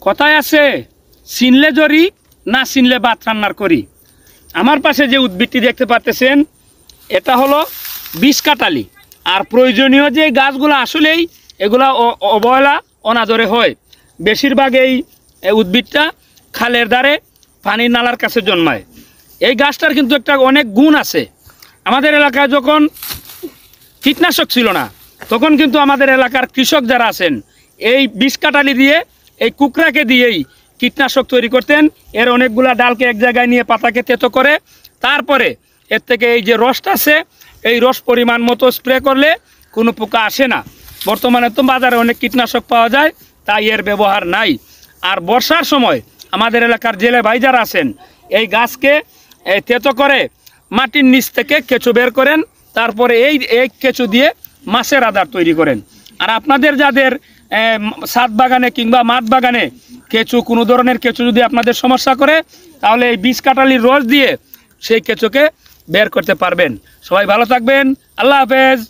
কথায় আছে চিনলে জরি না চিনলে ভাত রান্নার করি। আমার পাশে যে উদ্ভিদটি দেখতে পাচ্ছেন এটা হলো বিষকাটালি। আর প্রয়োজনীয় যে গাছগুলো আসলেই এগুলা অবহেলা অনাদরে হয়। বেশিরভাগ এই উদ্ভিদটা খালের ধারে পানির নালার কাছে জন্মায়। এই গাছটার কিন্তু একটা অনেক গুণ আছে। আমাদের এলাকায় যখন কীটনাশক ছিল না তখন কিন্তু আমাদের এলাকার কৃষক যারা আছেন এই বিষকাটালি দিয়ে এই কুকড়াকে দিয়েই কীটনাশক তৈরি করতেন। এর অনেকগুলা ডালকে এক জায়গায় নিয়ে পাতাকে তেতো করে তারপরে এর থেকে এই যে রসটা আছে এই রস পরিমাণ মতো স্প্রে করলে কোনো পোকা আসে না। বর্তমানে তো বাজারে অনেক কীটনাশক পাওয়া যায়, তাই এর ব্যবহার নাই। আর বর্ষার সময় আমাদের এলাকার জেলে ভাই যারা আছেন এই গাছকে তেতো করে মাটির নিচ থেকে কেঁচো বের করেন, তারপরে এই কেঁচো দিয়ে মাছের আদার তৈরি করেন। আর আপনাদের যাদের ছাদ বাগানে কিংবা মাঠ বাগানে কেঁচো কোনো ধরনের কেঁচো যদি আপনাদের সমস্যা করে তাহলে এই বিষকাটালির রস দিয়ে সেই কেঁচোকে বের করতে পারবেন। সবাই ভালো থাকবেন। আল্লাহ হাফেজ।